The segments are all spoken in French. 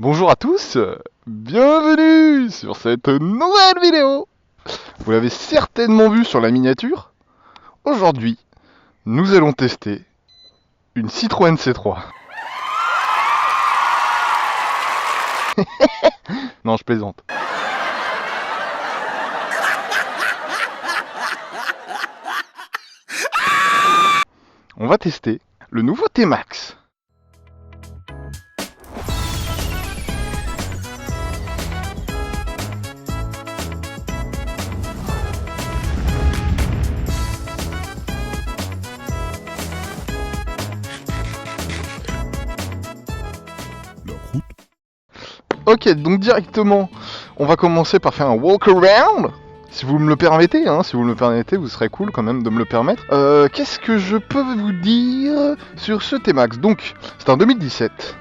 Bonjour à tous, bienvenue sur cette nouvelle vidéo. Vous l'avez certainement vu sur la miniature. Aujourd'hui, nous allons tester une Citroën C3. Non, je plaisante. On va tester le nouveau T-Max. Ok, donc directement, on va commencer par faire un walk around. Si vous me le permettez, si vous me le permettez, vous serez cool quand même de me le permettre. Qu'est-ce que je peux vous dire sur ce T-Max? Donc, c'est un 2017.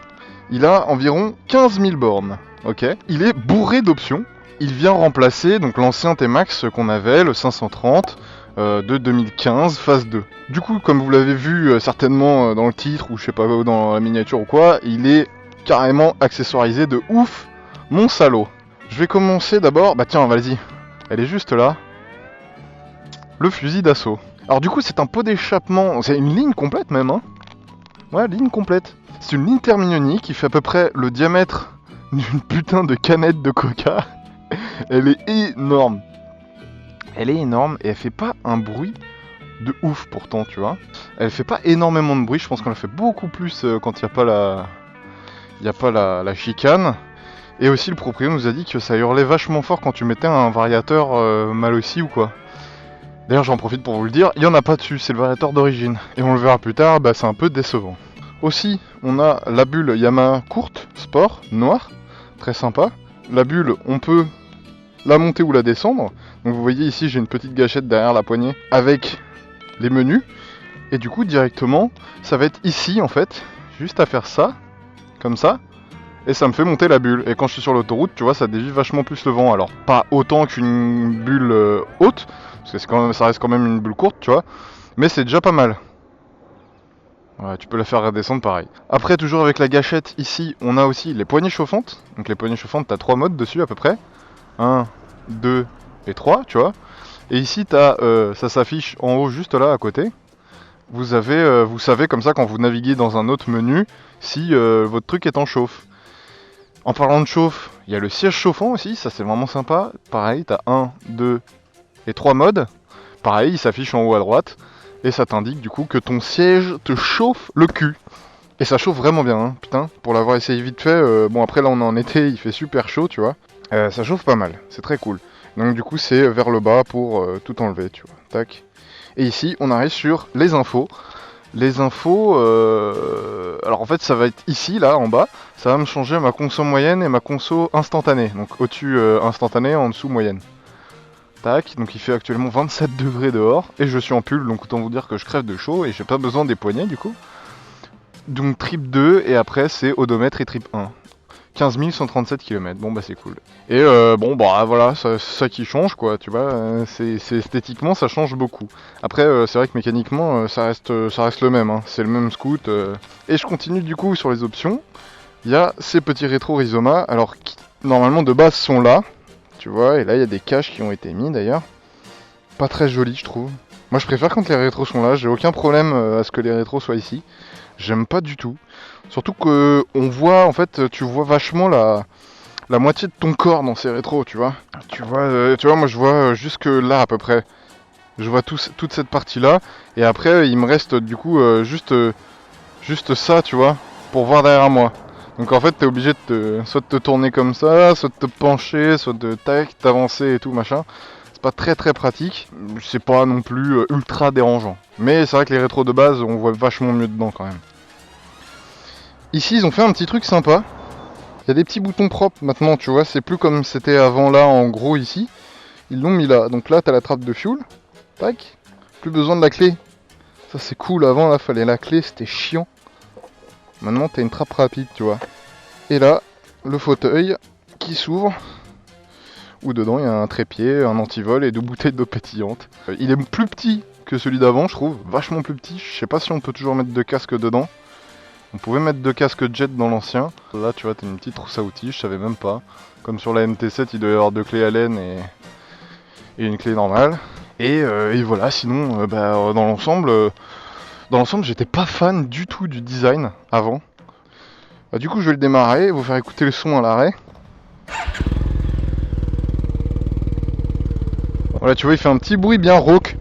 Il a environ 15 000 bornes. Ok. Il est bourré d'options. Il vient remplacer donc l'ancien T-Max qu'on avait, le 530 de 2015, phase 2. Du coup, comme vous l'avez vu certainement dans le titre ou je sais pas dans la miniature ou quoi, il est carrément accessoirisé de ouf, mon salaud. Je vais commencer d'abord, bah tiens, vas-y, elle est juste là. Le fusil d'assaut. Alors du coup, c'est un pot d'échappement, c'est une ligne complète même, hein. Ouais, ligne complète. C'est une ligne Termignoni qui fait à peu près le diamètre d'une putain de canette de coca. Elle est énorme. Elle est énorme et elle fait pas un bruit de ouf pourtant, tu vois. Elle fait pas énormément de bruit, je pense qu'on la fait beaucoup plus quand il n'y a pas la... Il n'y a pas la chicane. Et aussi le propriétaire nous a dit que ça hurlait vachement fort quand tu mettais un variateur mal aussi ou quoi. D'ailleurs j'en profite pour vous le dire, il n'y en a pas dessus, c'est le variateur d'origine. Et on le verra plus tard, bah c'est un peu décevant. Aussi, on a la bulle Yamaha courte, sport, noire, très sympa. La bulle, on peut la monter ou la descendre. Donc vous voyez ici j'ai une petite gâchette derrière la poignée avec les menus. Et du coup directement, ça va être ici en fait, juste à faire ça. Comme ça, et ça me fait monter la bulle. Et quand je suis sur l'autoroute, tu vois, ça dévie vachement plus le vent. Alors, pas autant qu'une bulle haute, parce que ça reste quand même une bulle courte, tu vois, mais c'est déjà pas mal. Ouais, tu peux la faire redescendre pareil. Après, toujours avec la gâchette, ici, on a aussi les poignées chauffantes. Donc les poignées chauffantes, t'as 3 modes dessus à peu près. 1, 2 et 3, tu vois. Et ici, ça s'affiche en haut, juste là, à côté. Vous savez comme ça, quand vous naviguez dans un autre menu, si votre truc est en chauffe. En parlant de chauffe, il y a le siège chauffant aussi, ça c'est vraiment sympa. Pareil, t'as 1, 2 et 3 modes. Pareil, il s'affiche en haut à droite. Et ça t'indique du coup que ton siège te chauffe le cul. Et ça chauffe vraiment bien, hein, putain. Pour l'avoir essayé vite fait, bon après là on est en été, il fait super chaud, tu vois. Ça chauffe pas mal, c'est très cool. Donc du coup c'est vers le bas pour tout enlever, tu vois. Tac. Et ici on arrive sur les infos. Les infos, alors en fait ça va être ici, là, en bas, ça va me changer ma conso moyenne et ma conso instantanée. Donc au-dessus instantanée, en dessous moyenne. Tac, donc il fait actuellement 27 degrés dehors, et je suis en pull, donc autant vous dire que je crève de chaud, et j'ai pas besoin des poignets du coup. Donc trip 2, et après c'est odomètre et trip 1. 15 137 km, bon bah c'est cool. Et bon bah voilà, c'est ça qui change quoi, tu vois, c'est esthétiquement ça change beaucoup. Après c'est vrai que mécaniquement ça reste le même, hein. C'est le même scoot. Et je continue du coup sur les options. Il y a ces petits rétro Rizoma, alors qui normalement de base sont là, tu vois, et là il y a des caches qui ont été mis d'ailleurs. Pas très joli je trouve. Moi je préfère quand les rétros sont là, j'ai aucun problème à ce que les rétros soient ici. J'aime pas du tout. Surtout que on voit, en fait, tu vois vachement la moitié de ton corps dans ces rétros, tu vois. Tu vois, moi je vois jusque là à peu près. Je vois toute cette partie-là. Et après, il me reste du coup juste ça, tu vois, pour voir derrière moi. Donc en fait, t'es obligé soit de te tourner comme ça, soit de te pencher, soit de t'avancer et tout, machin. C'est pas très très pratique. C'est pas non plus ultra dérangeant. Mais c'est vrai que les rétros de base, on voit vachement mieux dedans quand même. Ici, ils ont fait un petit truc sympa. Il y a des petits boutons propres maintenant, tu vois. C'est plus comme c'était avant là, en gros, ici. Ils l'ont mis là. Donc là, t'as la trappe de fuel. Tac. Plus besoin de la clé. Ça, c'est cool. Avant, là, fallait la clé. C'était chiant. Maintenant, t'as une trappe rapide, tu vois. Et là, le fauteuil qui s'ouvre. Où dedans, il y a un trépied, un antivol et 2 bouteilles d'eau pétillante. Il est plus petit que celui d'avant, je trouve. Vachement plus petit. Je sais pas si on peut toujours mettre de casque dedans. On pouvait mettre 2 casques jet dans l'ancien. Là, tu vois, t'as une petite trousse à outils, je savais même pas. Comme sur la MT7, il doit y avoir 2 clés Allen et une clé normale. Et voilà, sinon, dans l'ensemble, j'étais pas fan du tout du design avant. Du coup, je vais le démarrer, vous faire écouter le son à l'arrêt. Voilà, tu vois, il fait un petit bruit bien rauque.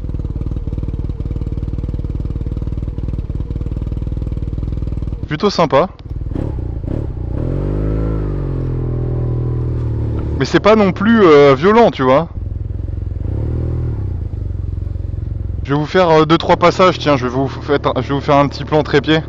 Plutôt sympa. Mais c'est pas non plus violent, tu vois. Je vais vous faire 2-3 passages, tiens, je vais vous faire un petit plan trépied.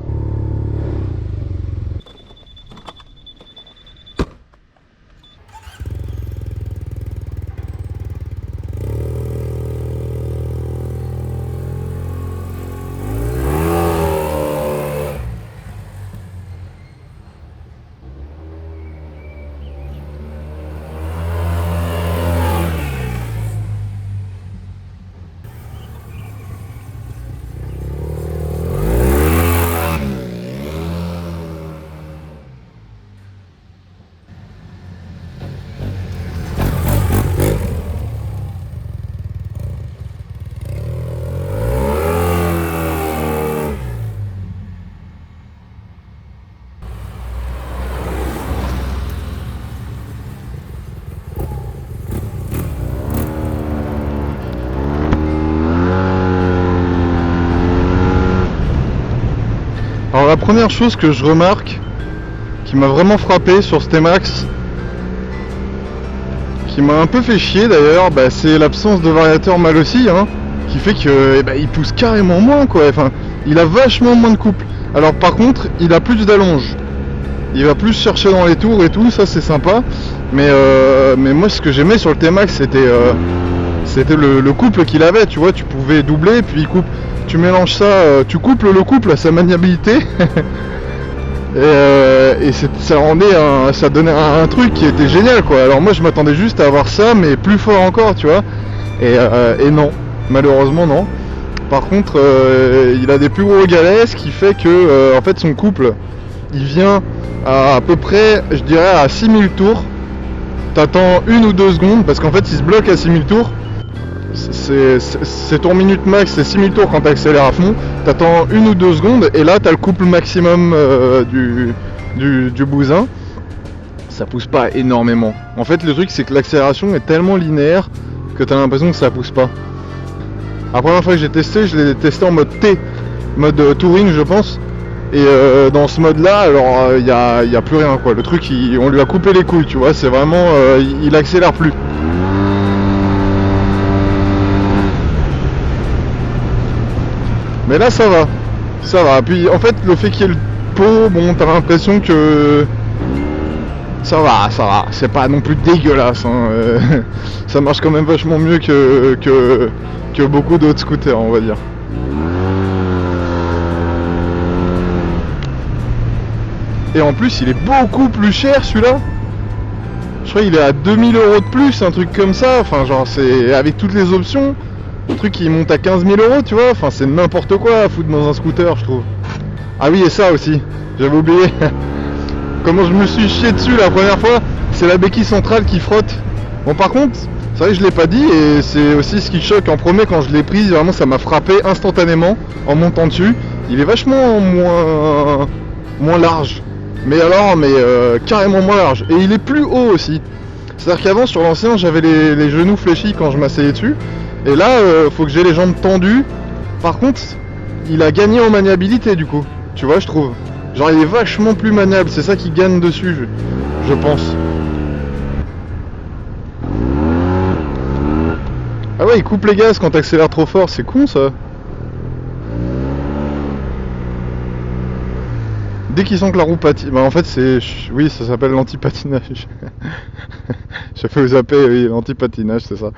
Alors la première chose que je remarque, qui m'a vraiment frappé sur ce T-Max, qui m'a un peu fait chier d'ailleurs, c'est l'absence de variateur mal aussi, hein, qui fait que il pousse carrément moins quoi, enfin il a vachement moins de couple. Alors par contre il a plus d'allonge, il va plus chercher dans les tours et tout, ça c'est sympa, mais moi ce que j'aimais sur le T-Max c'était le couple qu'il avait, tu vois, tu pouvais doubler puis il coupe. Tu mélanges ça, tu couples le couple à sa maniabilité et ça donnait un truc qui était génial quoi. Alors moi je m'attendais juste à avoir ça mais plus fort encore, tu vois, et non, malheureusement non. Par contre il a des plus gros galets, ce qui fait que en fait son couple il vient à peu près, je dirais, à 6000 tours. T'attends 1 ou 2 secondes parce qu'en fait il se bloque à 6000 tours. C'est ton minute max, c'est 6000 tours quand tu accélères à fond. T'attends 1 ou 2 secondes et là t'as le couple maximum du bousin. Ça pousse pas énormément. En fait le truc c'est que l'accélération est tellement linéaire que t'as l'impression que ça pousse pas. La première fois que j'ai testé, je l'ai testé en mode T, mode touring je pense. Et dans ce mode là, alors il y a plus rien quoi. Le truc on lui a coupé les couilles, tu vois, c'est vraiment il accélère plus. Mais là ça va. Puis en fait le fait qu'il y ait le pot, bon t'as l'impression que ça va. C'est pas non plus dégueulasse, hein. Ça marche quand même vachement mieux que beaucoup d'autres scooters, on va dire. Et en plus il est beaucoup plus cher celui-là. Je crois qu'il est à 2000 € de plus, un truc comme ça. Enfin genre c'est avec toutes les options. Le truc il monte à 15 000 €, tu vois, enfin c'est n'importe quoi à foutre dans un scooter je trouve. Ah oui et ça aussi, j'avais oublié. Comment je me suis chié dessus la première fois, c'est la béquille centrale qui frotte. Bon par contre, c'est vrai que je l'ai pas dit et c'est aussi ce qui choque en premier quand je l'ai prise, vraiment ça m'a frappé instantanément en montant dessus. Il est vachement moins large. Mais alors, carrément moins large. Et il est plus haut aussi. C'est-à-dire qu'avant sur l'ancien j'avais les genoux fléchis quand je m'asseyais dessus. Et là, faut que j'ai les jambes tendues. Par contre, il a gagné en maniabilité du coup. Tu vois, je trouve. Genre, il est vachement plus maniable. C'est ça qui gagne dessus, je pense. Ah ouais, il coupe les gaz quand t'accélères trop fort. C'est con ça. Dès qu'ils sent que la roue patine. Bah en fait, oui, ça s'appelle l'anti-patinage. J'ai fait zapper, oui, l'anti-patinage, c'est ça.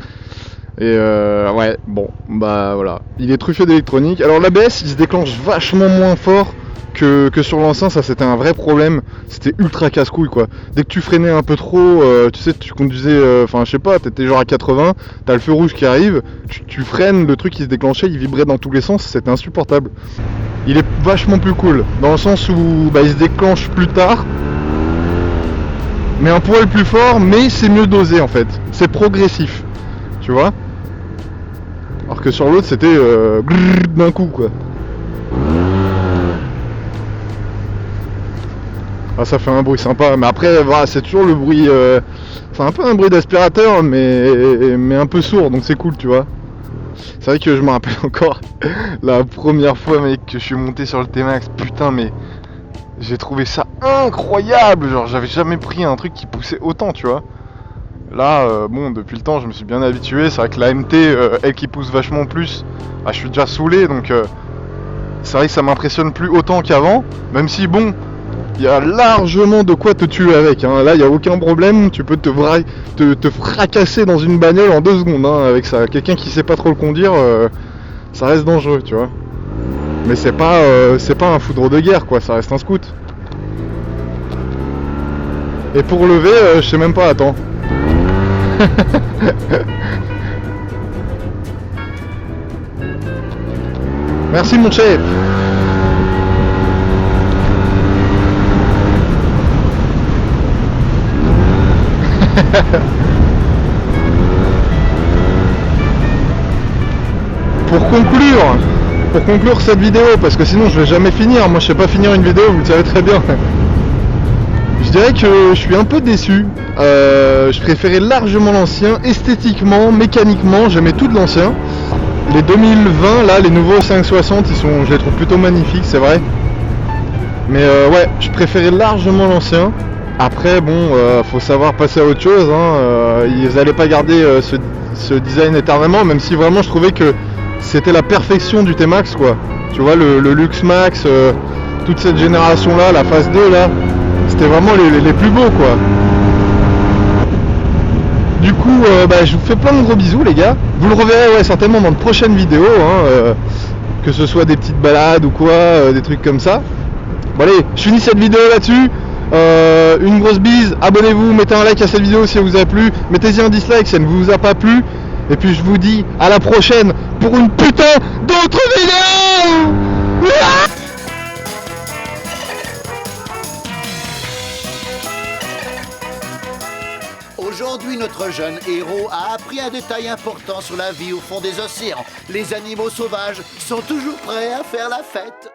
Et ouais, bon, voilà. Il est truffé d'électronique. Alors l'ABS, il se déclenche vachement moins fort que sur l'ancien, ça c'était un vrai problème. C'était ultra casse-couille quoi. Dès que tu freinais un peu trop, tu sais, tu conduisais, enfin je sais pas, t'étais genre à 80, t'as le feu rouge qui arrive, tu freines, le truc qui se déclenchait, il vibrait dans tous les sens, c'était insupportable. Il est vachement plus cool, dans le sens où il se déclenche plus tard, mais un poil plus fort, mais c'est mieux dosé en fait. C'est progressif, tu vois. Alors que sur l'autre c'était d'un coup quoi. Ah, ça fait un bruit sympa, mais après voilà, c'est toujours le bruit, c'est un peu un bruit d'aspirateur mais un peu sourd, donc c'est cool tu vois. C'est vrai que je me rappelle encore la première fois mec que je suis monté sur le T-Max, putain mais j'ai trouvé ça incroyable, genre j'avais jamais pris un truc qui poussait autant tu vois. Là bon depuis le temps je me suis bien habitué, c'est vrai que la MT elle qui pousse vachement plus, je suis déjà saoulé donc c'est vrai que ça m'impressionne plus autant qu'avant, même si bon il y a largement de quoi te tuer avec, hein. Là il n'y a aucun problème, tu peux te fracasser dans une bagnole en 2 secondes hein, avec ça. Quelqu'un qui sait pas trop le conduire, ça reste dangereux, tu vois. Mais c'est pas un foudre de guerre quoi, ça reste un scoot. Et pour lever, je sais même pas, attends. Merci mon chef. Pour conclure cette vidéo, parce que sinon je vais jamais finir, moi je sais pas finir une vidéo, vous le savez très bien. Je dirais que je suis un peu déçu, je préférais largement l'ancien, esthétiquement, mécaniquement, j'aimais tout de l'ancien. Les 2020 là, les nouveaux 560, je les trouve plutôt magnifiques, c'est vrai. Mais ouais, je préférais largement l'ancien. Après bon, faut savoir passer à autre chose, hein. Ils allaient pas garder ce design éternellement, même si vraiment je trouvais que c'était la perfection du T-Max quoi. Tu vois le Lux Max, toute cette génération là, la phase 2 là, c'était vraiment les plus beaux quoi. Du coup je vous fais plein de gros bisous les gars. Vous le reverrez ouais, certainement dans de prochaines vidéos hein, que ce soit des petites balades ou quoi, des trucs comme ça. Bon allez, je finis cette vidéo là-dessus. Une grosse bise, abonnez-vous, mettez un like à cette vidéo si elle vous a plu, mettez-y un dislike si elle ne vous a pas plu. Et puis je vous dis à la prochaine pour une putain d'autre vidéo. Aujourd'hui, notre jeune héros a appris un détail important sur la vie au fond des océans. Les animaux sauvages sont toujours prêts à faire la fête.